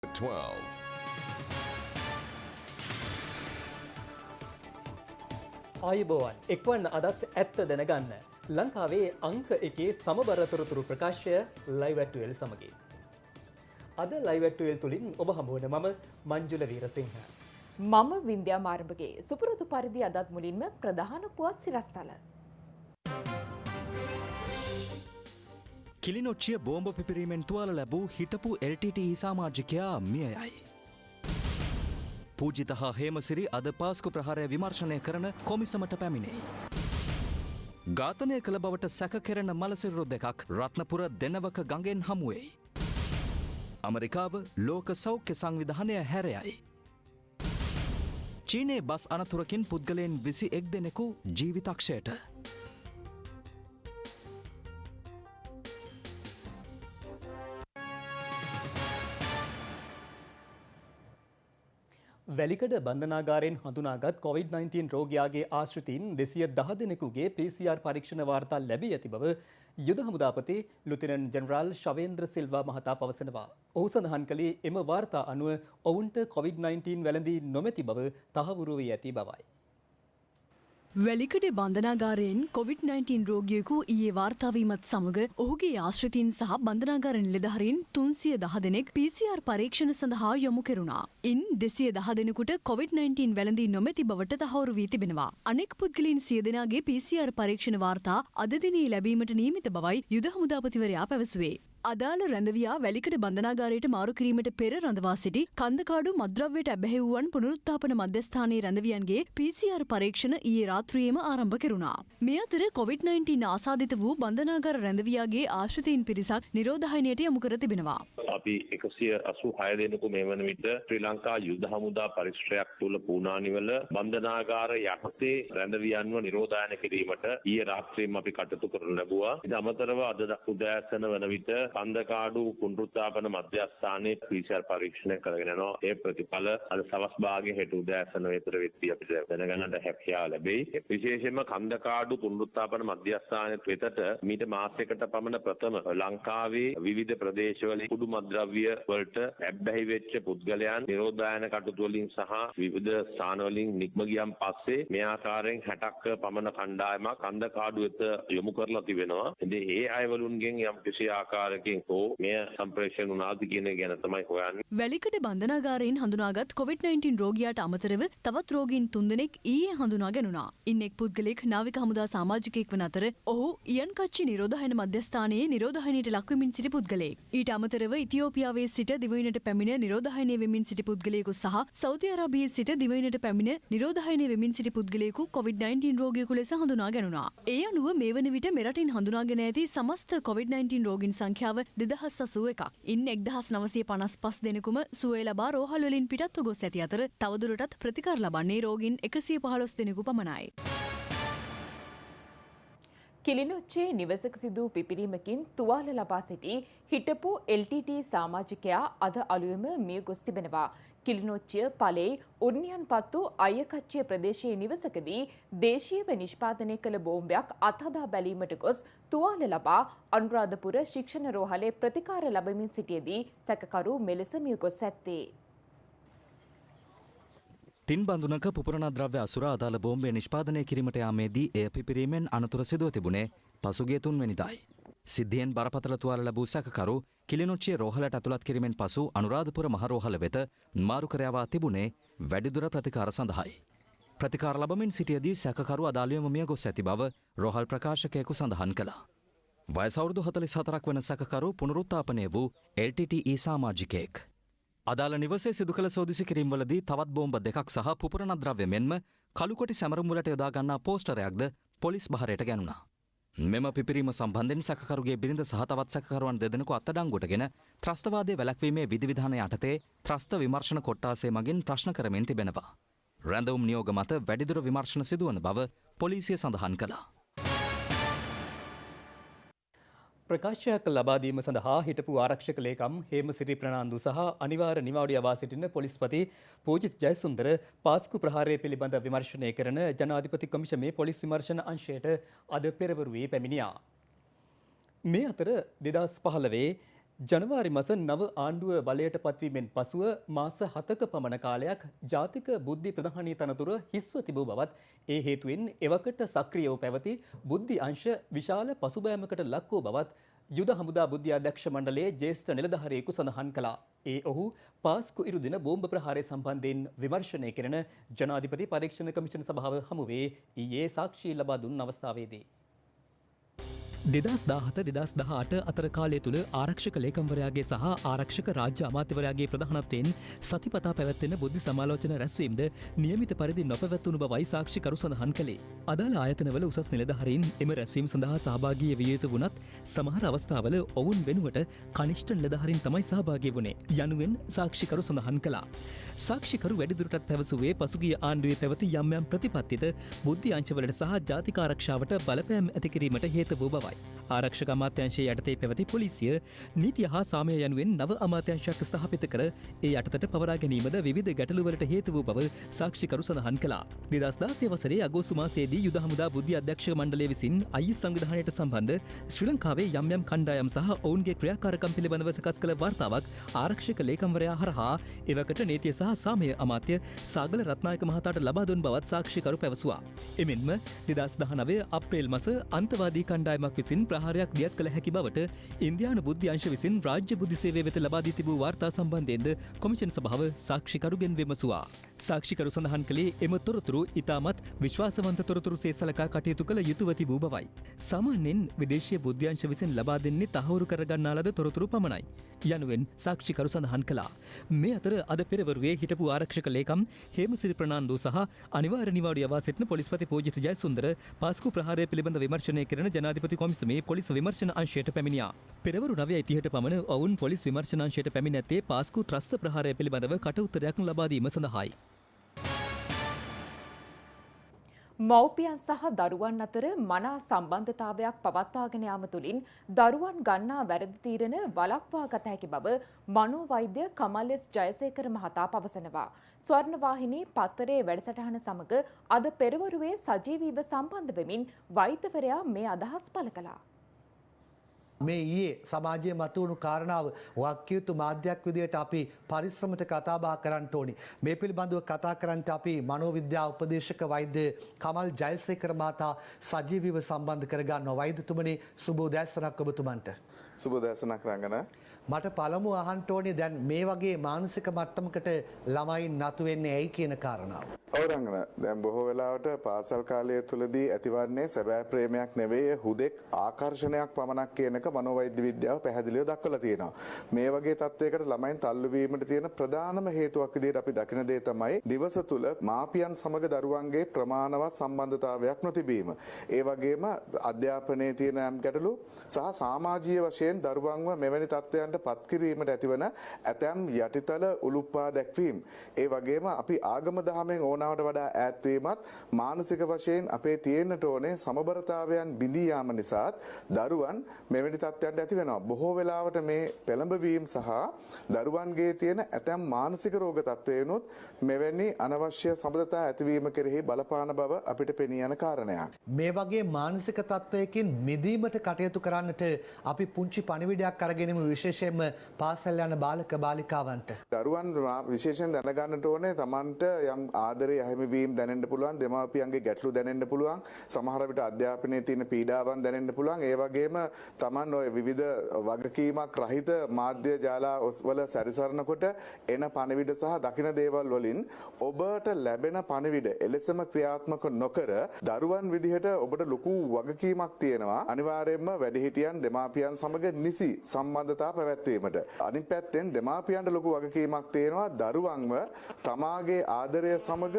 12. ආයුබෝවන් එක්වන් අදත් ඇත්ත දැනගන්න ලංකාවේ අංක එකේ සමබරතොරතුරු ප්‍රකාශය ලයිවැට්ටුවල් සමගින්. අද ලයිවැට්ටුවල් තුළින් ඔබ හමුවන මම මංජුල වීරසිංහ. මම වින්ද්‍යා මාරඹගේ සුපුරුදු පරිදි අදත් මුලින්ම ප්‍රධාන පුවත් සිරස්තල. කිලිනොච්චිය බෝම්බ පිපිරීමෙන් තුවාල ලැබූ හිටපු LTT සාමාජිකයා මියයයි. පූජිත හා හේමසිරි අද පාස්කු ප්‍රහාරය විමර්ශනය කරන කොමිසමට පැමිණේ. ඝාතනය කළ බවට සැක කෙරෙන මලසිරුරු දෙකක් රත්නපුර දෙනවක ගඟෙන් හමුවෙයි. ඇමරිකාව ලෝක සෞඛ්‍ය සංවිධානය හැරයයි. චීනයේ බස් අනතුරකින් පුද්ගලයන් 21 දෙනෙකු ජීවිතක්ෂයට. වැලිකඩ බන්ධනාගාරයෙන් හඳුනාගත් COVID-19 රෝගයාගේ ආශ්‍රිතීන් 210 දෙනෙකුගේ PCR පරීක්ෂණ වාර්තා ලැබී ඇති බව යුද හමුදාපති ලුතිනන්ට් ජෙනරාල් ශවේන්ද්‍ර සිල්වා මහතා පවසනවා. ඔහු සඳහන් කළේ එම වාර්තා අනුව ඔවුන්ට COVID-19 වැළඳී නොමැති බව තහවුරු වී ඇති බවයි. වැලිකඩ බන්ධනාගාරයෙන් COVID-19 රෝගියෙකු ඊයේ වාර්තාවීමත් සමග ඔහුගේ ආශ්‍රිතීන් සහ බන්ධනාගාර නිලධාරීන් 310 දෙනෙක් PCR පරීක්ෂණ සඳහා යොමු කෙරුණා. ඉන් 210 දෙනෙකුට COVID-19 වැළඳී නොමැති බවට තහවුරු වී තිබෙනවා. අනෙක් පුද්ගලයන් 100 දෙනාගේ PCR පරීක්ෂණ වාර්තා අද දිනේ ලැබීමට නියමිත බවයි යුද හමුදාපතිවරයා පැවසුවේ. අදාළ රැඳවියා වැලිකඩ බන්ධනාගාරයට මාරු කිරීමට පෙර රඳවා සිටි කන්දකාඩු මද්‍රව්‍යයට ඇබැහැවුවන් පුනරුත්ථාපන මධ්‍යස්ථානයේ රැඳවියන්ගේ PCR පරීක්ෂණ ඊයේ රාත්‍රියේම ආරම්භ කෙරුණා. මේ අතර COVID-19 ආසාදිත වූ බන්ධනාගාර රැඳවියාගේ ආශ්‍රිතයින් පිරිසක් නිරෝධායනයට යොමු කර තිබෙනවා. අපි 186 දෙනෙකු මේ වන විට ශ්‍රී ලංකා යුද හමුදා පරිශ්‍රයක් තුළ පූනානිවල බන්ධනාගාර යටතේ රැඳවියන්ව නිරෝධායන කිරීමට ඊයේ රාත්‍රියේම අපි කටයුතු කරන ලැබුවා. ඉත අමතරව අද උදෑසන වන විට කන්දකාඩු පුනරුත්ථාපන මධ්‍යස්ථානයේ PCR පරීක්ෂණ කරගෙන යනවා. ඒ ප්‍රතිඵල අද සවස් භාගයේ හෙට උදෑසන වේතර වෙද්දී අපිට දැනගන්නට හැකියාව ලැබෙයි. විශේෂයෙන්ම කන්දකාඩු පුනරුත්ථාපන මධ්‍යස්ථානයේ වෙතට මීට මාසයකට පමණ ප්‍රථම ලංකාවේ විවිධ ප්‍රදේශවල කුඩු මද්‍රව්‍ය වලට ඇබ්බැහි වෙච්ච පුද්ගලයන් නිරෝධායන කටයුතු වලින් සහ විවිධ ස්ථාන වලින් නික්ම ගියන් පස්සේ මේ ආකාරයෙන් 60ක් පමණ කණ්ඩායමක් කන්දකාඩු වෙත යොමු කරලා තිබෙනවා. ඉතින් ඒ අයවලුන්ගෙන් යම් කිසි ආකාරයකින් මෙය සම්ප්‍රේෂණ වුණාද කියන ගැන තමයි හොයන්නේ. වැලිකඩ බන්ධනාගාරයෙන් හඳුනාගත් COVID-19 රෝගියාට අමතරව තවත් රෝගීන් 3 දෙනෙක් ඊයේ හඳුනා ගැනුණා. ඉන් එක් පුද්ගලෙක් නාවික හමුදා සමාජිකයෙක් වන අතර ඔහු ඉයන් කච්චි නිරෝධායන මධ්‍යස්ථානයේ නිරෝධායනයට ලක්වෙමින් සිටි පුද්ගලයෙක්. ඊට අමතරව ඉතියෝපියාවේ සිට දිවයිනට පැමිණ නිරෝධායනය වෙමින් සිටි පුද්ගලයෙකු සහ සෞදි අරාබියේ සිට දිවයිනට පැමිණ නිරෝධායනය වෙමින් සිටි පුද්ගලයෙකු COVID-19 රෝගියෙකු ලෙස හඳුනා ගැනුණා. ඒ අනුව මේ වන විට මෙරටින් හඳුනාගෙන ඇති සමස්ත COVID-19 රෝගීන් සංඛ්‍යාව 2081ක්. ඉන් 1955 දෙනෙකුම සුවය ලබා රෝහල් වලින් පිටත්ව ගොස් ඇති අතර තවදුරටත් ප්‍රතිකාර ලබන්නේ රෝගීන් 115 දෙනෙකු පමණයි. කිලිනොච්චේ නිවසක සිදු පිපිරීමකින් තුවාල ලබා සිටි හිටපු LTT සාමාජිකයා අද අලුයම මිය ගොස් තිබෙනවා. කිලිනොච්චිය පලේ උර්නියන්පත්තු අයකච්චිය ප්‍රදේශයේ නිවසකදී දේශීයව නිෂ්පාදනය කළ බෝම්බයක් අත්හදා බැලීමට ගොස් තුවාල ලබා අනුරාධපුර ශික්ෂණ රෝහලේ ප්‍රතිකාර ලබමින් සිටියේදී සැකකරු මෙලෙස මිය ගොස් ඇත්තේ. ටින් බඳුනක පුපුරණ ද්‍රව්‍ය අසුර අදාළ බෝම්බය නිෂ්පාදනය කිරීමට යාමේදී එය පිපිරීමෙන් අනතුර සිදුව තිබුණේ පසුගිය 3 වෙනිදායි. සිද්ධියෙන් බරපතල තුවාල ලැබූ සැකකරු කිලිනොච්චිය රෝහලට ඇතුළත් කිරීමෙන් පසු අනුරාධපුර මහ රෝහල වෙත මාරු කර යවා තිබුණේ වැඩිදුර ප්‍රතිකාර සඳහායි. ප්‍රතිකාර ලබමින් සිටියදී සැකකරු අදාළයම මිය ගොස් ඇති බව රෝහල් ප්‍රකාශකයෙකු සඳහන් කළා. වයස අවුරුදු 44ක් වන සැකකරු පුනරුත්ථාපනය වූ LTTE සාමාජිකයෙක්. අදාළ නිවසේ සිදු කළ සෝදිසි කිරීම්වලදී තවත් බෝම්බ දෙකක් සහ පුපුරණ ද්‍රව්‍ය මෙන්ම කළුකොටි සැමරුම් වලට යොදා ගන්නා පෝස්ටරයක්ද පොලිස් බහරයට ගැනුණා. මෙම පිපිරීම සම්බන්ධයෙන් සැකකරුගේ බිරිඳ සහ තවත් සැකකරුවන් දෙදෙනෙකු අත්අඩංගුවටගෙන ත්‍රස්තවාදය වැළැක්වීමේ විධිවිධාන යටතේ ත්‍රස්ත විමර්ශන කොට්ටාසය මගින් ප්‍රශ්න කරමින් තිබෙනවා. රැඳවුම් නියෝග මත වැඩිදුර විමර්ශන සිදුවන බව පොලිසිය සඳහන් කළා. ප්‍රකාශයක් ලබා දීම සඳහා හිටපු ආරක්ෂක ලේකම් හේමසිරි ප්‍රනාන්දු සහ අනිවාර්ය නිවාඩු යවා සිටින පොලිස්පති පූජිත් ජයසුන්දර පාස්කු ප්‍රහාරය පිළිබඳ විමර්ශනය කරන ජනාධිපති කොමිෂමේ පොලිස් විමර්ශන අංශයට අද පෙරවරුවේ පැමිණියා. මේ අතර 2015 ජනවාරි මස නව ආණ්ඩුව බලයට පත්වීමෙන් පසුව මාස 7ක පමණ කාලයක් ජාතික බුද්ධි ප්‍රධානී තනතුර හිස්ව තිබූ බවත් ඒ හේතුවෙන් එවකට සක්‍රියව පැවති බුද්ධි අංශ විශාල පසුබෑමකට ලක් වූ බවත් යුද හමුදා බුද්ධි අධ්‍යක්ෂ මණ්ඩලයේ ජ්‍යෙෂ්ඨ නිලධාරියෙකු සඳහන් කළා. ඒ ඔහු පාස්කු ඉරු දින බෝම්බ ප්‍රහාරය සම්බන්ධයෙන් විමර්ශනය කෙරෙන ජනාධිපති පරීක්ෂණ කමිෂන් සභාව හමුවේ ඊයේ සාක්ෂි ලබා දුන් අවස්ථාවේදී 2017-2018 අතර කාලය තුළ ආරක්ෂක ලේකම්වරයාගේ සහ ආරක්ෂක රාජ්‍ය අමාත්‍යවරයාගේ ප්‍රධානත්වයෙන් සතිපතා පැවැත්වෙන බුද්ධි සමාලෝචන රැස්වීම්ද නියමිත පරිදි නොපැවැත්වුණු බවයි සාක්ෂිකරු සඳහන් කළේ. අදාළ ආයතනවල උසස් නිලධාරීන් එම රැස්වීම සඳහා සහභාගී විය යුතු වුණත් සමහර අවස්ථාවල ඔවුන් වෙනුවට කනිෂ්ඨ නිලධාරීන් තමයි සහභාගී වුණේ යනුවෙන් සාක්ෂිකරු සඳහන් කළා. සාක්ෂිකරු වැඩිදුරටත් පැවසුවේ පසුගිය ආණ්ඩුවේ පැවති යම් යම් ප්‍රතිපත්තිද බුද්ධි අංශවලට සහ ජාතික ආරක්ෂාවට බලපෑම් ඇති කිරීමට හේතු වූ බවයි. ආරක්ෂක අමාත්‍යංශයේ යටතේ පැවති පොලිසිය නීතිය හා සාමය යනුවෙන් නව අමාත්‍යංශයක් ස්ථාපිත කර ඒ යටතට පවරා ගැනීමද විවිධ ගැටලුවලට හේතු වූ බව සාක්ෂිකරු සඳහන් කළා. 2016 වසරේ අගෝස්තු මාසයේදී යුද හමුදා බුද්ධි අධ්‍යක්ෂ මණ්ඩලය විසින් IS සංවිධානයට සම්බන්ධ ශ්‍රී ලංකාවේ යම් යම් කණ්ඩායම් සහ ඔවුන්ගේ ක්‍රියාකාරකම් පිළිබඳව සකස් කළ වාර්තාවක් ආරක්ෂක ලේකම්වරයා හරහා එවකට නීතිය සහ සාමය අමාත්‍ය සාගල රත්නායක මහතාට ලබා දුන් බවත් සාක්ෂිකරු පැවසුවා. එමෙන්ම 2019 අප්‍රේල් මාස අන්තවාදී කණ්ඩායමක් විසින් ප්‍රහාරයක් දියත් කළ හැකි බවට ඉන්දියානු බුද්ධි අංශ විසින් රාජ්‍ය බුද්ධි සේවය වෙත ලබා දී තිබූ වාර්තා සම්බන්ධයෙන්ද කොමිෂන් සභාව සාක්ෂිකරුගෙන් විමසුවා. සාක්ෂිකරු සඳහන් කළේ එම තොරතුරු ඉතාමත් විශ්වාසවන්ත තොරතුරු සේ සලකා කටයුතු කළ යුතුව තිබූ බවයි. සාමාන්‍යයෙන් විදේශීය බුද්ධි අංශ විසින් ලබා දෙන්නේ තහවුරු කරගන්නා ලද තොරතුරු පමණයි යනුවෙන් සාක්ෂිකරු සඳහන් කළා. මේ අතර අද පෙරවරුවේ හිටපු ආරක්ෂක ලේකම් හේමසිරි ප්‍රනාන්දු සහ අනිවාර්ය නිවාඩු යවා සිටින පොලිස්පති පූජිත ජයසුන්දර පාස්කු ප්‍රහාරය පිළිබඳ විමර්ශනය කරන ජනාධිපති කොමිසමේ පොලිස් විමර්ශන අංශයට පැමිණියා. පෙරවරු 9:30ට පමණ ඔවුන් පොලිස් විමර්ශන අංශයට පැමිණ ඇත්තේ පාස්කු ත්‍රස්ත ප්‍රහාරය පිළිබඳව කට උත්තරයක් ලබා දීම සඳහායි. මව්පියන් සහ දරුවන් අතර මනා සම්බන්ධතාවයක් පවත්වාගෙන යාම තුළින් දරුවන් ගන්නා වැරදි තීරණ වළක්වා ගත හැකි බව මනෝවෛද්‍ය කමල් එස් ජයසේකර මහතා පවසනවා. ස්වර්ණවාහිනී පත්තරේ වැඩසටහන සමග අද පෙරවරුවේ සජීවීව සම්බන්ධ වෙමින් වෛද්‍යවරයා මේ අදහස් පළ කළා. මේ ඊයේ සමාජයේ මතුවුණු කාරණාව වාක්‍ය යුතු මාධ්‍යයක් විදිහට අපි පරිස්සමට කතා බහ කරන්න ඕනි. මේ පිළිබඳව කතා කරන්නට අපි මනෝවිද්‍යා උපදේශක වෛද්‍ය කමල් ජයසේකර මහතා සජීවීව සම්බන්ධ කරගන්නවා. වෛද්‍යතුමනි සුබ උදෑසනක් ඔබතුමන්ට. සුබ උදෑසනක් රංගන. මට පළමු අහන්න ඕනේ දැන් මේ වගේ මානසික මට්ටමකට ළමයි නතු වෙන්නේ ඇයි කියන කාරණාව. ඔව් රංගන. දැන් බොහෝ වෙලාවට පාසල් කාලය තුලදී ඇතිවන්නේ සැබෑ ප්‍රේමයක් නෙවෙයි හුදෙක් ආකර්ෂණයක් පමණක් කියන එක මනෝවෛද්‍ය විද්‍යාව පැහැදිලිව දක්වලා තියෙනවා. මේ වගේ තත්වයකට ළමයින් තල්ලු වීමට තියෙන ප්‍රධානම හේතුවක් විදිහට අපි දකින දේ තමයි දිවස තුල මාපියන් සමග දරුවන්ගේ ප්‍රමාණවත් සම්බන්ධතාවයක් නොතිබීම. ඒ වගේම අධ්‍යාපනයේ තියෙන යම් ගැටලු සහ සමාජීය වශයෙන් දරුවන්ව මෙවැනි තත්ත්වයන්ට පත් කිරීමට ඇතිවන ඇතැම් යටිතල උලුප්පා දැක්වීම. ඒ වගේම අපි ආගම දහමෙන් ඕනවට වඩා ඈත් වීමත් මානසික වශයෙන් අපේ තියෙන්නට ඕනේ සමබරතාවයන් බිඳී යාම නිසාත් දරුවන් මෙවැනි තත්ත්වයන්ට ඇති වෙනවා. බොහෝ වෙලාවට මේ පෙළඹවීම සහ දරුවන්ගේ තියෙන ඇතැම් මානසික රෝග තත්ත්වයනොත් මෙවැනි අනවශ්‍ය සම්බන්ධතා ඇතිවීම කෙරෙහි බලපාන බව අපිට පෙනී යන කාරණයක්. මේ වගේ මානසික තත්ත්වයකින් මිදීමට කටයුතු කරන්නට අපි පුංචි පණිවිඩයක් අරගෙනමු විශේෂයෙන්ම පාසල් යන බාලක බාලිකාවන්ට. දරුවන් විශේෂයෙන් දැනගන්නට ඕනේ Tamanට යම් ආදරේ අහිමිවීම දැනෙන්න පුළුවන්, දෙමාපියන්ගේ ගැටලු දැනෙන්න පුළුවන්, සමහර විට අධ්‍යාපනයේ තියෙන පීඩාවන් දැනෙන්න පුළුවන්. ඒ වගේම Taman ඔය විවිධ වගකීමක් රහිත මාධ්‍ය ජාලා වල සැරිසරනකොට එන පණිවිඩ සහ දකින දේවල් වලින් ඔබට ලැබෙන පණිවිඩ එලෙසම ක්‍රියාත්මක නොකර දරුවන් විදිහට ඔබට ලොකු වගකීමක් තියෙනවා. අනිවාර්යයෙන්ම වැඩිහිටියන් දෙමාපියන් සමග නිසි සම්බන්ධතා පැවැත්වීමට. අනිත් පැත්තෙන් දෙමාපියන්ට ලොකු වගකීමක් තියෙනවා දරුවන්ව තමාගේ ආදරය සමග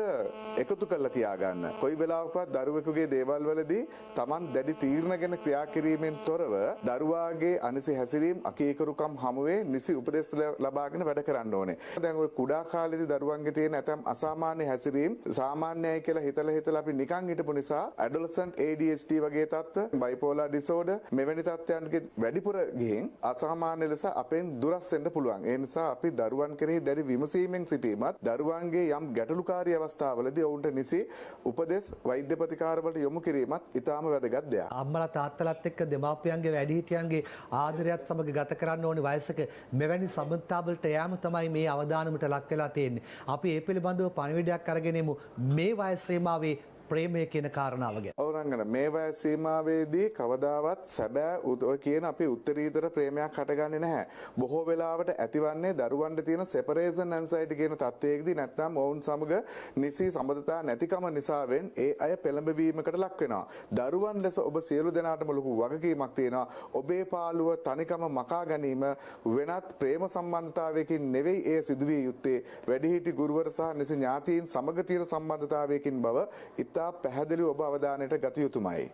එකතු කරලා තියාගන්න. කොයි වෙලාවකවත් දරුවෙකුගේ දේවල් වලදී Taman දැඩි තීරණ ගැන ක්‍රියා කිරීමෙන් තොරව දරුවාගේ අනිසි හැසිරීම අකීකරුකම් හමුවේ නිසි උපදෙස් ලබාගෙන වැඩ කරන්න ඕනේ. දැන් ඔය කුඩා කාලේදී දරුවන්ගේ තියෙන ඇතම් අසාමාන්‍ය හැසිරීම සාමාන්‍යයි කියලා හිතලා අපි නිකන් හිටපු නිසා ඇඩොලසන්ට් ADHD වගේ තත්ත්ව, බයිපෝලාර් ඩිසෝඩර් මෙවැනි තත්ත්වයන්ගේ වැඩිපුර ගිහින් අසාමාන්‍ය ලෙස නිසා අපෙන් දුරස් වෙන්න පුළුවන්. ඒ නිසා අපි දරුවන් කෙරෙහි දැඩි විමසීමෙන් සිටීමත් දරුවන්ගේ යම් ගැටලුකාරී අවස්ථාවලදී ඔවුන්ට නිසි උපදෙස් වෛද්‍ය ප්‍රතිකාරවලට යොමු කිරීමත් ඉතාම වැදගත් දෙයක්. අම්මලා තාත්තලාත් එක්ක දෙමාපියන්ගේ වැඩිහිටියන්ගේ ආදරයත් සමග ගත කරන්න ඕනි වයසක මෙවැනි සම්බන්ධතාවලට යෑම තමයි මේ අවදානමට ලක් වෙලා තියෙන්නේ. අපි ඒ පිළිබඳව පණිවිඩයක් අරගෙන එමු මේ වයස් සීමාවේ ප්‍රේමය කියන කාරණාව ගැන. ඔව් රංගන මේ වයස් සීමාවේදී කවදාවත් සැබෑ ඔය කියන අපි උත්තරීතර ප්‍රේමයක් හටගන්නේ නැහැ. බොහෝ වෙලාවට ඇතිවන්නේ දරුවන්ට තියෙන separation anxiety කියන තත්ත්වයකදී නැත්නම් ඔවුන් සමග නිසි සම්බන්ධතා නැතිකම නිසාවෙන් ඒ අය පෙළඹවීමකට ලක් වෙනවා. දරුවන් ලෙස ඔබ සියලු දෙනාටම ලොකු වගකීමක් තියෙනවා. ඔබේ පාළුව තනිකම මකා ගැනීම වෙනත් ප්‍රේම සම්බන්ධතාවයකින් නෙවෙයි ඒ සිදුවිය යුත්තේ. වැඩිහිටි ගුරුවර සහ නිසි ඥාතීන් සමග තියෙන සම්බන්ධතාවයකින් බව ඉතා පැහැදිලිව ඔබ අවධානයට ගත යුතුමයි.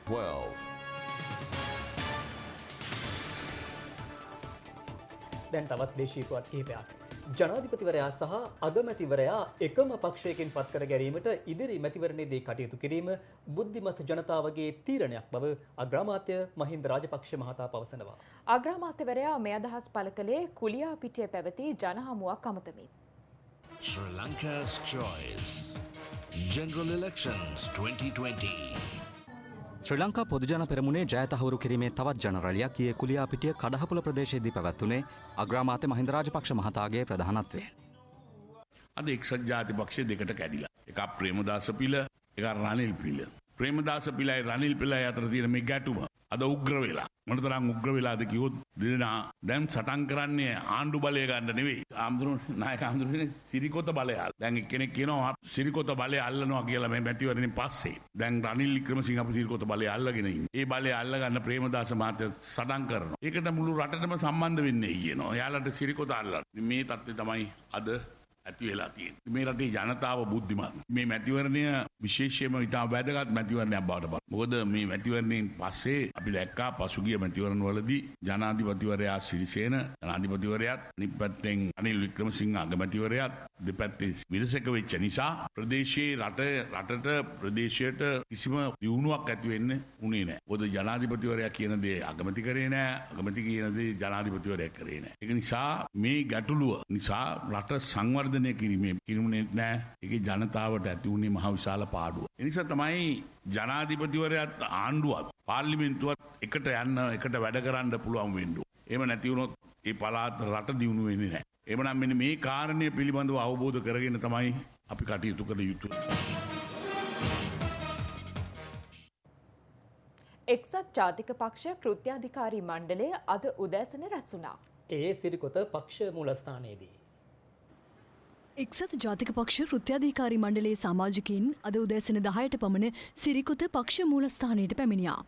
12. දැන් තවත් දේශීය පුවත් කිහිපයක්. ජනාධිපතිවරයා සහ අගමැතිවරයා එකම පක්ෂයකින් පත්කර ගැනීමට ඉදිරි මැතිවරණයේදී කටයුතු කිරීම බුද්ධිමත් ජනතාවගේ තීරණයක් බව අග්‍රාමාත්‍ය මහින්ද රාජපක්ෂ මහතා පවසනවා. අග්‍රාමාත්‍යවරයා මේ අදහස් පළ කළේ කුලියා පිටිය පැවති ජනහමුවක් අමතමින්. Sri Lanka's choice. General Elections 2020. ශ්‍රී ලංකා පොදුජන පෙරමුණේ ජයතහවුරු කිරීමේ තවත් ජනරලයක් ඊයේ කුලියාපිටිය කඩහපුල ප්‍රදේශයේදී පැවැත්වුණේ අග්‍රාමාත්‍ය මහින්ද රාජපක්ෂ මහතාගේ ප්‍රධානත්වයෙන්. අද එක්සත් ජාති පක්ෂය දෙකට කැඩිලා. එකක් ප්‍රේමදාස පිළ, එකක් රනිල් පිළ. ප්‍රේමදාස පිළයි රනිල් පිළයි අතර තියෙන මේ ගැටුම අද උග්‍ර වෙලා. මොනතරම් උග්‍ර වෙලාද කිව්වොත් දෙදෙනා දැන් සටන් කරන්නේ ආණ්ඩු බලය ගන්න නෙවෙයි. නායක ආම්දුරුනේ සිරිකොත බලය. දැන් එක්කෙනෙක් කියනවා සිරිකොත බලය අල්ලනවා කියලා මේ මැතිවරණයෙන් පස්සේ. දැන් රනිල් වික්‍රමසිංහ අපේ සිරිකොත බලය අල්ලගෙන ඉන්නේ. ඒ බලය අල්ල ගන්න ප්‍රේමදාස මහත්තයා සටන් කරනවා. ඒකට මුළු රටටම සම්බන්ධ වෙන්නේ කියනවා. එයාලට සිරිකොත අල්ලන්න. මේ තත්ත්වය තමයි අද ඇති වෙලා තියෙන්නේ. මේ රටේ ජනතාව බුද්ධිමත්. මේ මැතිවරණය විශේෂයෙන්ම ඉතා වැදගත් මැතිවරණයක් බවට පත්. මොකද මේ මැතිවරණයෙන් පස්සේ අපි දැක්කා පසුගිය මැතිවරණවලදී ජනාධිපතිවරයා සිරිසේන, ජනාධිපතිවරයාත් අනිත් පැත්තෙන් අනිල් වික්‍රමසිංහ අගමැතිවරයාත් දෙපැත්තේ විරසක වෙච්ච නිසා ප්‍රදේශයේ රටට ප්‍රදේශයට කිසිම දියුණුවක් ඇති වෙන්න උනේ නැහැ. මොකද ජනාධිපතිවරයා කියන දේ අගමැති කරේ නැහැ, අගමැති කියන දේ ජනාධිපතිවරයා කරේ නැහැ. ඒක නිසා මේ ගැටලුව නිසා රට සංවර්ධනය කිරීමේ නෑ. ඒකේ ජනතාවට ඇති වුණේ මහ විශාල පාඩුව. ඒ නිසා තමයි ජනාධිපතිවරයාත් ආණ්ඩුවත් පාර්ලිමේන්තුවත් එකට යන්න එකට වැඩ කරන්න පුළුවන් වෙන්න. එහෙම නැති වුණොත් ඒ පළාත් රට දියුණු වෙන්නේ නැහැ. එහෙමනම් මෙන්න මේ කාරණය පිළිබඳව අවබෝධ කරගෙන තමයි අපි කටයුතු කළ යුතුයි. එක්සත් ජාතික පක්ෂ කෘත්‍යාධිකාරී මණ්ඩලය අද උදෑසන රැස් වුණා. ඒ සිරිකොත පක්ෂ මූලස්ථානයේදී එක්සත් ජාතික පක්ෂ ෘත්‍යාධිකාරී මණ්ඩලයේ සමාජිකයින් අද උදෑසන 10ට පමණ සිරිකොත පක්ෂ මූලස්ථානයට පැමිණියා.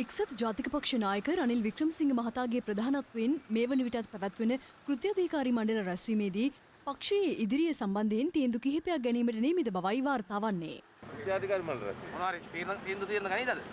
එක්සත් ජාතික පක්ෂ නායක රනිල් වික්‍රමසිංහ මහතාගේ ප්‍රධානත්වයෙන් මේ වන විටත් පැවැත්වෙන කෘත්‍යාධිකාරී මණ්ඩල රැස්වීමේදී පක්ෂයේ ඉදිරිය සම්බන්ධයෙන් තීන්දුව කිහිපයක් ගැනීමට නියමිත බවයි වාර්තා වන්නේ. කෘත්‍යාධිකාරී මණ්ඩල රැස්වීම මොනවාරි තීන්දුව ගනීද?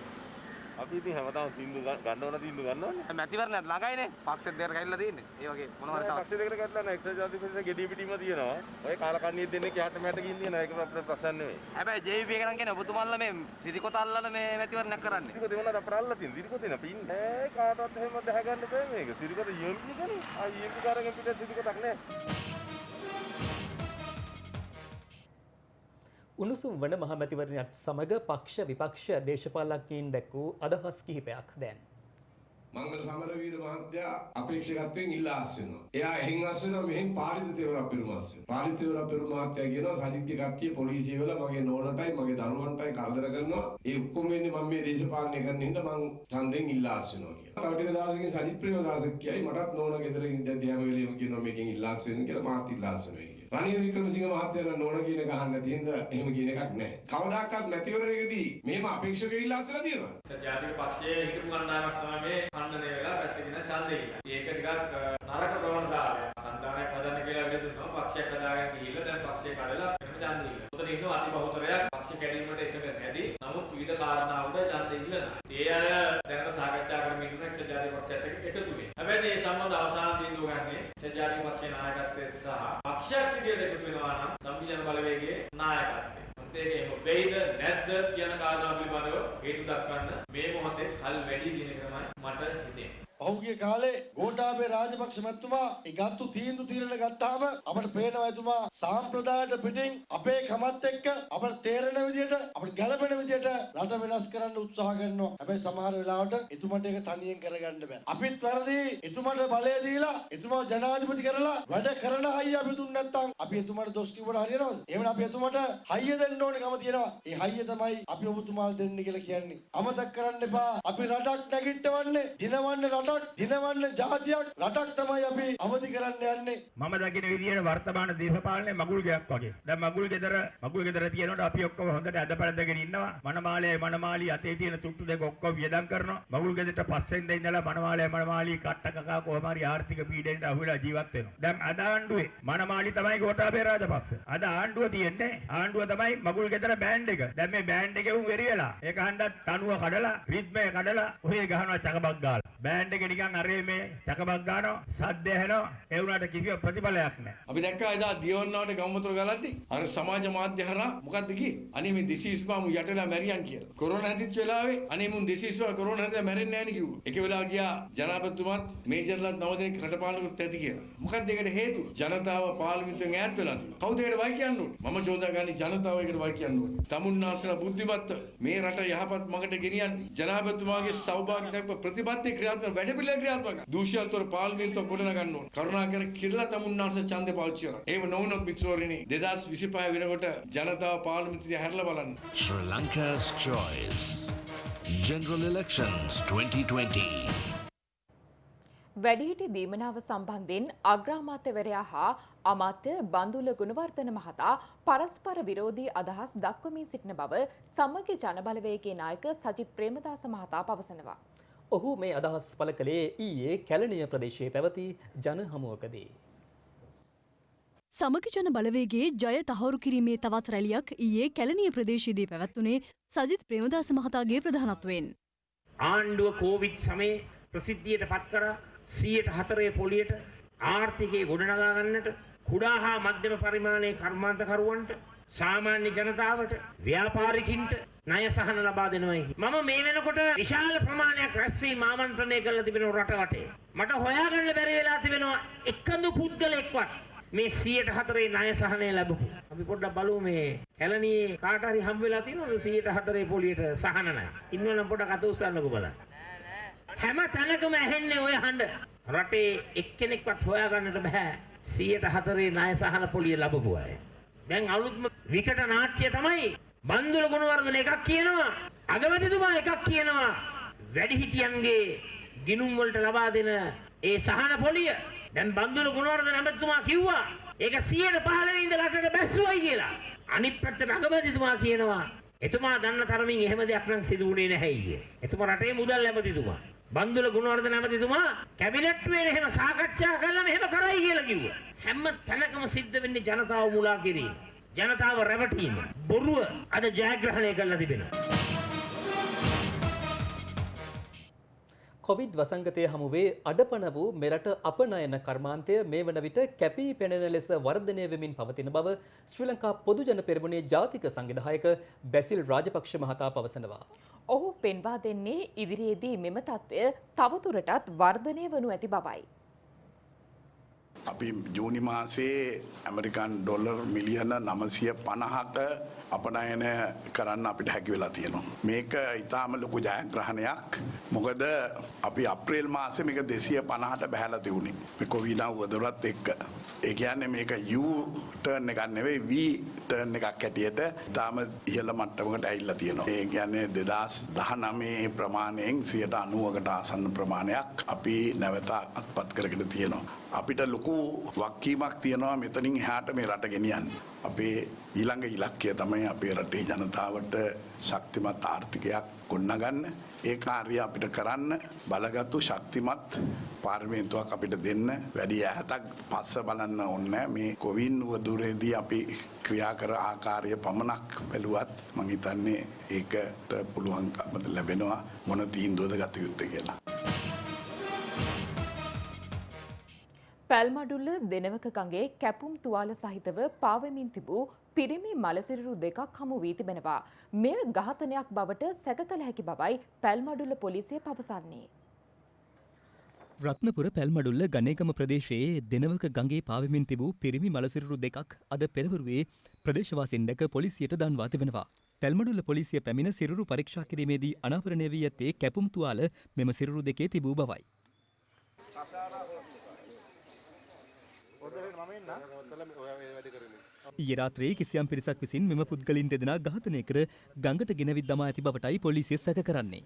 අපි ඉතින් හැමදාම තීන්දුව ගන්න ඕනේ. මැතිවරණයක් ළඟයිනේ. පක්ෂෙත් දෙකට කැඩලා තියෙන්නේ. ඒ වගේ මොනවාරි තව පක්ෂ දෙකට කැඩලා නැහැ. එක්සත් ජාතික පක්ෂේ ගෙඩිය පිටින්ම තියෙනවා. ඔය කාලකන්ණිය දෙන්නේ කැට මැට ගින් තියෙනවා. ඒක අපේ ප්‍රශ්න නෙවෙයි. හැබැයි JVP එක නම් කියන්නේ ඔබතුමාලා මේ සිරිකොත අල්ලන මේ මැතිවරණයක් කරන්නේ. සිරිකොත වෙනවාද අපර අල්ලලා තියෙන. සිරිකොත එන පින් නෑ කාටවත් එහෙම දැහ ගන්න බෑ මේක. සිරිකොත UMP ගන්නේ. UMP කාරගෙන් පිට සිරිකොතක් නෑ. උණුසුම් වන මහමැතිවරණයත් සමග පක්ෂ විපක්ෂ දේශපාලඥයින් දැක් වූ අදහස් කිහිපයක් දැන්. මංගල සමරවීර මහත්තයා අපේක්ෂකත්වයෙන් ඉල්ලා අස් වෙනවා. එයා එහෙන් අස් වෙනවා මෙහෙන් පාලිත තේවරක් පෙරුමාස් වෙනවා. පාලිත තේවරක් පෙරුම මහත්තයා කියනවා සජිත්ගේ කට්ටිය පොලිසිය වල මගේ නෝනටයි මගේ දරුවන්ටයි කරදර කරනවා. ඒ ඔක්කොම වෙන්නේ මම මේ දේශපාලනය කරන හින්දා මං ඡන්දෙන් ඉල්ලා අස් වෙනවා කියලා. තව ටික දවසකින් සජිත් ප්‍රේමදාස කියයි මටත් නෝන ගෙදර ඉඳන් හැම වෙලෙම කියනවා මේකෙන් ඉල්ලා අස් වෙන්න කියලා මාත් ඉල්ලා අස් වෙනවා. රනිල් වික්‍රමසිංහ මහත්තයා නෝන කියන ගහන්න නැති හින්දා එහෙම කියන එකක් නැහැ. කවදාකවත් මැතිවරණයකදී මෙහෙම අපේක්ෂකයෝ ඉල්ලා අස් වෙලා තියෙනවා. ජාතික පක්ෂයේ හිටපු ගණනාවක් තමයි මේ ඛණ්ඩනය වෙලා පැත්තකින් ඡන්දෙ ඉල්ලන්නේ. ඒක ටිකක් නරක ප්‍රවණතාවයක්. සන්දානයක් හදන්න කියලා වෙල දුන්නා. පක්ෂයක් හදාගෙන ගිහිල්ලා දැන් පක්ෂය කඩලා වෙනම ඡන්දෙ ඉල්ලනවා. උතන ඉන්නවා අති බහුතරයක් පක්ෂ කැඩීමට එකඟ නැති. නමුත් විවිධ කාරණා උඩ ඡන්දෙ ඉල්ලනවා. ඒ අය දැනට සාකච්ඡා කරමින් ඉන්න එක්සත් ජාතික ජාතික පක්ෂයේ නායකත්වයේ සහ පක්ෂයක් විදියට එකතු වෙනවා නම් සම්විජන බලවේගයේ නායකත්වය. ඒකේ වෙයිද නැද්ද කියන කාරණා පිළිබඳව හේතු දක්වන්න මේ මොහොතේ කල් වැඩි කියන එක තමයි මට හිතෙන්නේ. පහුගිය කාලේ ගෝඨාභය රාජපක්ෂ මැතිතුමා ඒ ගත්තු තීන්දුව ගත්තාම අපිට පේනවා එතුමා සාම්ප්‍රදායට පිටින් අපේ කමත් එක්ක අපිට තේරෙන විදියට අපිට ගැළපෙන විදියට රට වෙනස් කරන්න උත්සාහ කරනවා. හැබැයි සමහර වෙලාවට එතුමාට ඒක තනියෙන් කරගන්න බෑ. අපිත් වැරදි එතුමාට බලය දීලා එතුමාව ජනාධිපති කරලා වැඩ කරන හයිය අපි දුන්නේ නැත්නම් අපි එතුමාට දොස් කිව්වට හරියනවද? එහෙනම් අපි එතුමාට හයිය දෙන්න ඕනේ කම තියෙනවා. ඒ හයිය තමයි අපි ඔබතුමාට දෙන්න කියලා කියන්නේ. අමතක කරන්න එපා. අපි රටක් නැගිටවන්නේ දිනවන්නේ රටක් දිනවන්න ජාතියක් රටක් තමයි අපි අවදි කරන්න යන්නේ. මම දකින විදියට වර්තමාන දේශපාලනේ මගුල් ගෙයක් වගේ. දැන් මගුල් ගෙදර තියෙනකොට අපි ඔක්කොම හොඳට අදපැලඳගෙන ඉන්නවා. මනමාලී අතේ තියෙන තුට්ටු දෙක ඔක්කොම වියදම් කරනවා. මගුල් ගෙදරට පස්සෙන් ඉඳලා මනමාලී කට්ට කකා කොහම හරි ආර්ථික පීඩනයට අහුවෙලා ජීවත් වෙනවා. දැන් අද ආණ්ඩුවේ මනමාලී තමයි ගෝඨාභය රාජපක්ෂ. අද ආණ්ඩුව තියෙන්නේ ආණ්ඩුව තමයි මගුල් ගෙදර බෑන්ඩ් එක. දැන් මේ බෑන්ඩ් එකේ උන් වෙරියලා. ඒක හන්දත් තනුව කඩලා රිද්මය කඩලා ඔහේ ගහනවා චකබක් ගාලා. බෑන්ඩ් එක නිකන් අරේ මේ චකබක් ගන්නවා සද්ද ඇහෙනවා ඒ වුණාට කිසිම ප්‍රතිඵලයක් නැහැ. අපි දැක්කා එදා දියවන්නාට ගම්වතුර ගලද්දි අර සමාජ මාධ්‍ය හරහා මොකද්ද කියේ? අනේ මේ දිසීස්වාමු යටලා මැරියන් කියලා. කොරෝනා හැදිච්ච වෙලාවේ අනේ මුන් දිසීස්වා කොරෝනා හැදලා මැරෙන්නේ නැහැ නේ කිව්වා. එක වෙලාව ගියා ජනාධිපතිතුමාත් මේජර්ලාත් නව දෙනෙක් රටපාලනකරුත් ඇති කියලා. මොකද්ද ඒකට හේතුව? ජනතාව පාර්ලිමේන්තුවෙන් ඈත් වෙලා තියෙනවා. කවුද ඒකට වයි කියන්න ඕනේ? මම චෝදා ගන්නේ ජනතාව ඒකට වයි කියන්න ඕනේ. තමුන්නාසලා බුද්ධිමත්ව මේ රට යහපත් මගට ගෙනියන්නේ ජනාධිපතිතුමාගේ සෞභාග්‍ය දක්ව ප්‍රතිපත්ති ක්‍රියාත්මක වැඩපිළිවෙල ක්‍රියාත්මක දූෂ්‍යන්තර පාර්ලිමේන්තුව ගොඩනගා ගන්න ඕන. කරුණාකර කිරලා තමුන්නාස ඡන්දේ පාවිච්චි කරන්න. එහෙම නොවුනොත් මිත්‍රවරුනි 2025 වෙනකොට ජනතාව පාර්ලිමේන්තුවේ හැරලා බලන්න. Sri Lanka's choice. General Elections 2020. වැඩිහිටි දීමනාව සම්බන්ධයෙන් අග්‍රාමාත්‍යවරයා හා අමාත්‍ය බන්දුල ගුණවර්ධන මහතා පරස්පර විරෝධී අදහස් දක්වමින් සිටින බව සමගි ජනබලවේගයේ නායක සජිත් ප්‍රේමදාස මහතා පවසනවා. ඔහු මේ අදහස් පළ කළේ ඊයේ කැලණිය ප්‍රදේශයේ පැවති ජන හමුවකදී. සමගි ජන බලවේගයේ ජය තහවුරු කිරීමේ තවත් රැලියක් ඊයේ කැලණිය ප්‍රදේශයේදී පැවැත්වුණේ සජිත් ප්‍රේමදාස මහතාගේ ප්‍රධානත්වයෙන්. ආණ්ඩුව කෝවිඩ් සමයේ ප්‍රසිද්ධියට පත් කර 104 පොලියට ආර්ථිකය ගොඩනගා ගන්නට කුඩා හා මධ්‍යම පරිමාණයේ කර්මාන්තකරුවන්ට සාමාන්‍ය ජනතාවට ව්‍යාපාරිකින්ට ණය සහන ලබා දෙනවායි. මම මේ වෙනකොට විශාල ප්‍රමාණයක් රැස්වීම ආමන්ත්‍රණය කරලා තිබෙනවා රට වටේ. මට හොයාගන්න බැරි වෙලා තිබෙනවා එකඳු පුද්ගලෙක්වත් මේ 104 ණය සහනය ලැබපු. අපි පොඩ්ඩක් බලමු මේ කැලණියේ කාට හරි හම්බ වෙලා තියෙනවද 104 පොලියට සහන ණය? ඉන්නවනම් පොඩ්ඩක් අත උස්සන්නකෝ බලන්න. හැම තැනකම ඇහෙන්නේ ඔය හඬ. රටේ එක්කෙනෙක්වත් හොයාගන්නට බෑ 104 ණය සහන පොලිය ලැබපු අය. දැන් අලුත්ම විකට නාට්‍ය තමයි බන්දුල ගුණවර්ධන එකක් කියනවා අගමැතිතුමා එකක් කියනවා වැඩිහිටියන්ගේ ගිණුම් වලට ලබා දෙන ඒ සහන පොලිය දැන් බන්දුල ගුණවර්ධන ඇමතිතුමා කිව්වා ඒක 115 ඉඳලා රටට බැස්සුවයි කියලා. අනිත් පැත්තට අගමැතිතුමා කියනවා එතුමා දන්න තරමින් එහෙම දෙයක් නම් සිදු වුණේ නැහැ ඊයේ. එතුමා රටේ මුදල් ඇමතිතුමා. බන්දුල ගුණවර්ධන ඇමතිතුමා කැබිනට්ුවේ එහෙම සාකච්ඡා කරලා මෙහෙම කරයි කියලා කිව්වා. හැම තැනකම සිද්ධ වෙන්නේ ජනතාව මුලා කිරීම. ජනතාව රැවටීම. බොරුව අද ජයග්‍රහණය කරලා තිබෙනවා. කොවිඩ් වසංගතය හමුවේ අඩපණ වූ මෙරට අපනයන කර්මාන්තය මේ වන විට කැපී පෙනෙන ලෙස වර්ධනය වෙමින් පවතින බව ශ්‍රී ලංකා පොදුජන පෙරමුණේ ජාතික සංවිධායක බැසිල් රාජපක්ෂ මහතා පවසනවා. ඔහු පෙන්වා දෙන්නේ ඉදිරියේදී මෙම තත්ත්වය තවදුරටත් වර්ධනය වනු ඇති බවයි. අපි ජූනි මාසේ ඇමරිකන් ඩොලර් මිලියන 950ක අපනයන කරන්න අපිට හැකි වෙලා තියෙනවා. මේක ඉතාම ලොකු ජයග්‍රහණයක්. මොකද අපි අප්‍රේල් මාසේ මේක 250ට බහැලා තියුණේ. මේ කොවිඩ් වදරත් එක්ක. ඒ කියන්නේ මේක U ටර්න් එකක් නෙවෙයි V ටර්න් එකක් හැටියට ඉතාම ඉහළ මට්ටමකට ඇවිල්ලා තියෙනවා. ඒ කියන්නේ 2019 ප්‍රමාණයෙන් 90කට ආසන්න ප්‍රමාණයක් අපි නැවත අත්පත් කරගෙන තියෙනවා. අපිට ලොකු වක්කීමක් තියෙනවා මෙතනින් එහාට මේ රට ගෙනියන්න. අපේ ඊළඟ ඉලක්කය තමයි අපේ රටේ ජනතාවට ශක්තිමත් ආර්ථිකයක් ගොඩනගන්න. ඒ කාර්යය අපිට කරන්න බලගත්තු ශක්තිමත් පාර්ලිමේන්තුවක් අපිට දෙන්න. වැඩි ඈතක් පස්ස බලන්න ඕනේ. මේ කොවිඩ් නුවදුරේදී අපි ක්‍රියා කර ආකාරය පමණක් බැලුවත් මම හිතන්නේ ඒකට පුළුවන්කම ලැබෙනවා මොන තීන්දුවද ගත යුත්තේ කියලා. පැල්මඩුල්ල දෙනවක ගඟේ කැපුම් තුවාල සහිතව පාවෙමින් තිබූ පිරිමි මලසිරුරු දෙකක් හමු වී තිබෙනවා. මෙය ඝාතනයක් බවට සැක කළ හැකි බවයි පැල්මඩුල්ල පොලිසිය පවසන්නේ. රත්නපුර පැල්මඩුල්ල ගණේකම ප්‍රදේශයේ දෙනවක ගඟේ පාවෙමින් තිබූ පිරිමි මලසිරුරු දෙකක් අද පෙරවරුවේ ප්‍රදේශවාසීන් දැක පොලිසියට දන්වා තිබෙනවා. පැල්මඩුල්ල පොලිසිය පැමිණ සිරුරු පරීක්ෂා කිරීමේදී අනාවරණය වී ඇත්තේ කැපුම් තුවාල මෙම සිරුරු දෙකේ තිබූ බවයි. ඊයේ රාත්‍රියේ කිසියම් පිරිසක් විසින් මෙම පුද්ගලින් දෙදෙනා ඝාතනය කර ගඟට ගෙනවිත් දමා ඇති බවටයි පොලිසිය සැක කරන්නේ.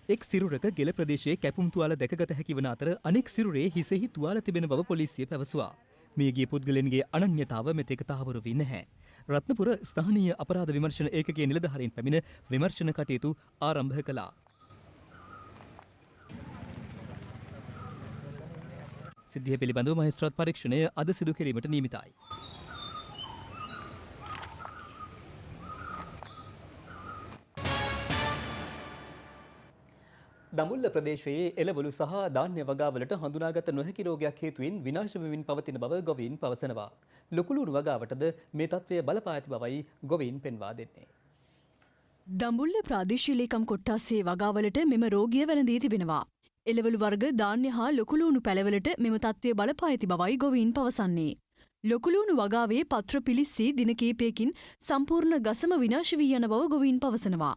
එක් සිරුරක ගෙල ප්‍රදේශයේ කැපුම් තුවාල දැකගත හැකි වන අතර අනෙක් සිරුරේ හිසෙහි තුවාල තිබෙන බව පොලිසිය පැවසුවා. මියගිය පුද්ගලයන්ගේ අනන්‍යතාව මෙතෙක තහවුරු වී නැහැ. රත්නපුර ස්ථානීය අපරාධ විමර්ශන ඒකකයේ නිලධාරීන් පැමිණ විමර්ශන කටයුතු ආරම්භ කළා. සිද්ධිය පිළිබඳව මහේස්ත්‍රාත් පරීක්ෂණය අද සිදු කිරීමට නියමිතයි. දඹුල්ල ප්‍රදේශයේ එළවලු සහ ධාන්‍ය වගාවලට හඳුනාගත නොහැකි රෝගයක් හේතුවෙන් විනාශ වෙමින් පවතින බව ගොවීන් පවසනවා. ලොකුලුණු වගාවටද මේ තත්ත්වය බලපා ඇති බවයි ගොවීන් පෙන්වා දෙන්නේ. දඹුල්ල ප්‍රාදේශීය ලේකම් කොට්ටාසේ වගාවලට මෙම රෝගිය වැළඳී තිබෙනවා. එළවලු වර්ග ධාන්‍ය හා ලොකුලුණු පැළවලට මෙම තත්ත්වය බලපා ඇති බවයි ගොවීන් පවසන්නේ. ලොකුලුණු වගාවේ පත්‍ර පිලිස්සී දින කීපයකින් සම්පූර්ණ ගසම විනාශ වී යන බව ගොවීන් පවසනවා.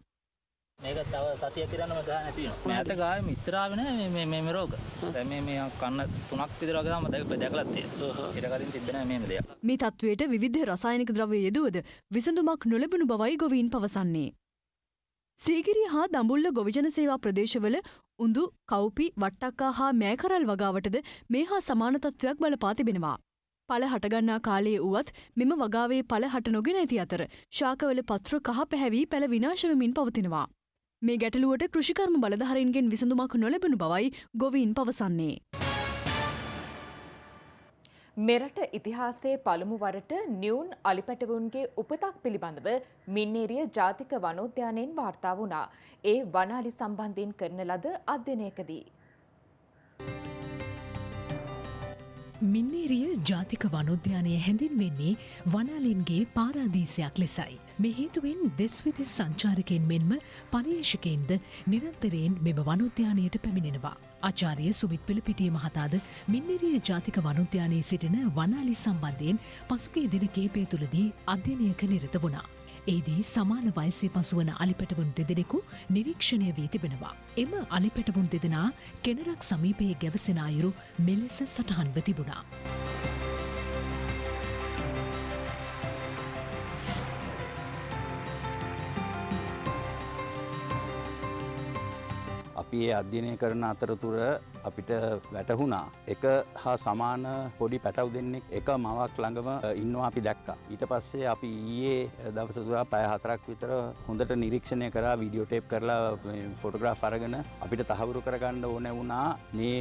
මේක තව සතියක් තිරන්නම ගහන්න නැති වෙනවා. මෑත ගාවේ ඉස්සරහාව නෑ මේ රෝග. දැන් මේ කන්න 3ක් විතර වගේ තමයි දැකලා තියෙන්නේ. ඊට කලින් තිබ්බේ නෑ මේ දෙයක්. මේ තත්ත්වයට විවිධ රසායනික ද්‍රව්‍ය යෙදුවද විසඳුමක් නොලැබුණු බවයි ගොවීන් පවසන්නේ. සීගිරිය හා දඹුල්ල ගොවිජන සේවා ප්‍රදේශවල උඳු, කව්පි, වට්ටක්කා හා මෑකරල් වගාවටද මේ හා සමාන තත්ත්වයක් බලපා තිබෙනවා. පළ හටගන්නා කාලයේ වුවත් මෙම වගාවේ පළ හට නොගෙන ඇති අතර ශාකවල පත්‍ර කහ පැහැවී පැළ විනාශ වෙමින් පවතිනවා. මේ ගැටලුවට කෘෂිකර්ම බලධාරීන්ගෙන් විසඳුමක් නොලැබුණු බවයි ගොවීන් පවසන්නේ. මෙරට ඉතිහාසයේ පළමු වරට නියුන් අලිපැටවුන්ගේ උපතක් පිළිබඳව මින්නේරිය ජාතික වනෝද්‍යානයෙන් වාර්තා වුණා. ඒ වනාලි සම්බන්ධයෙන් කරන ලද අධ්‍යයනයකදී මින්නේරිය ජාතික වනෝද්‍යානය හැඳින්වෙන්නේ වනාලින්ගේ පාරාදීසයක් ලෙසයි. මේ හේතුවෙන් දෙස් විදෙස් සංචාරකයන් මෙන්ම පර්යේෂකයින්ද නිරන්තරයෙන් මෙම වනෝද්‍යානයට පැමිණෙනවා. ආචාර්ය සුමිත් පිළපිටිය මහතාද මින්නේරිය ජාතික වනෝද්‍යානයේ සිටින වනාලි සම්බන්ධයෙන් පසුගිය දින කිහිපය තුළදී අධ්‍යයනයක නිරත වුණා. එහිදී සමාන වයසේ පසුවන අලිපැටවුන් දෙදෙනෙකු නිරීක්ෂණය වී තිබෙනවා. එම අලිපැටවුන් දෙදෙනා කෙනරක් සමීපයේ ගැවසෙන අයුරු මෙලෙස සටහන්ව තිබුණා. අපි ඒ අධ්‍යයනය කරන අතරතුර අපිට වැටහුණා එක හා සමාන පොඩි පැටව් දෙන්නෙක් එක මවක් ළඟම ඉන්නවා අපි දැක්කා. ඊට පස්සේ අපි ඊයේ දවස පුරා පැය 4ක් විතර හොඳට නිරීක්ෂණය කරා, වීඩියෝ ටේප් කරලා ෆොටෝග්‍රාෆ් අරගෙන අපිට තහවුරු කරගන්න ඕනේ වුණා මේ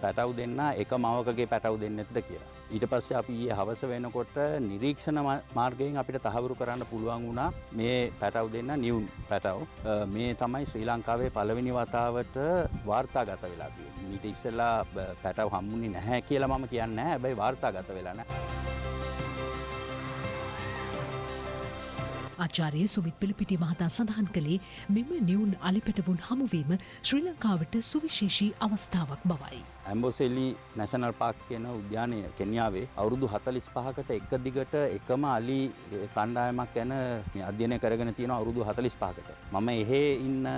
පැටව් දෙන්න එක මවකගේ පැටව් දෙන්නෙක්ද කියලා. ඊට පස්සේ අපි ඊයේ හවස වෙනකොට නිරීක්ෂණ මාර්ගයෙන් අපිට තහවුරු කරන්න පුළුවන් වුණා මේ පැටව් දෙන්න නියුන් පැටව්. මේ තමයි ශ්‍රී ලංකාවේ පළවෙනි වතාවට වාර්තාගත වෙලා තියෙන්නේ. ඊට ඉස්සෙල්ලා පැටව් හම්බුනේ නැහැ කියලා මම කියන්නේ නැහැ. හැබැයි වාර්තාගත වෙලා නැහැ. ආචාර්ය සුමිත් පිළපිටිය මහතා සඳහන් කළේ මෙම නියුන් අලිපැටවුන් හමුවීම ශ්‍රී ලංකාවට සුවිශේෂී අවස්ථාවක් බවයි. ඇම්බෝසෙලි නැෂනල් පාක් කියන උද්‍යානය කෙන්යාවේ අවුරුදු 45කට එක දිගට එකම අලි කණ්ඩායමක් ගැන අධ්‍යයනය කරගෙන තියෙන අවුරුදු 45කට. මම එහෙ ඉන්න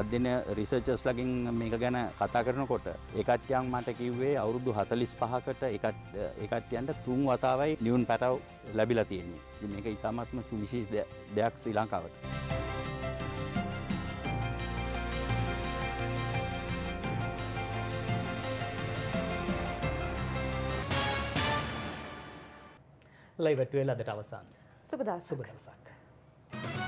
අධ්‍යයන රිසර්චර්ස්ලාගෙන් මේක ගැන කතා කරනකොට ඒ කට්ටියන් මට කිව්වේ අවුරුදු 45කට ඒ කට්ටියන්ට 3 වතාවයි නියුන් පැටව් ලැබිලා තියෙන්නේ. ඉතින් මේක ඉතාමත්ම සුවිශේෂ දෙයක් ශ්‍රී ලංකාවට. ලයිව් ඇටුවේ ලදට අවසන්. සුබ දවසක්. සුබ දවසක්.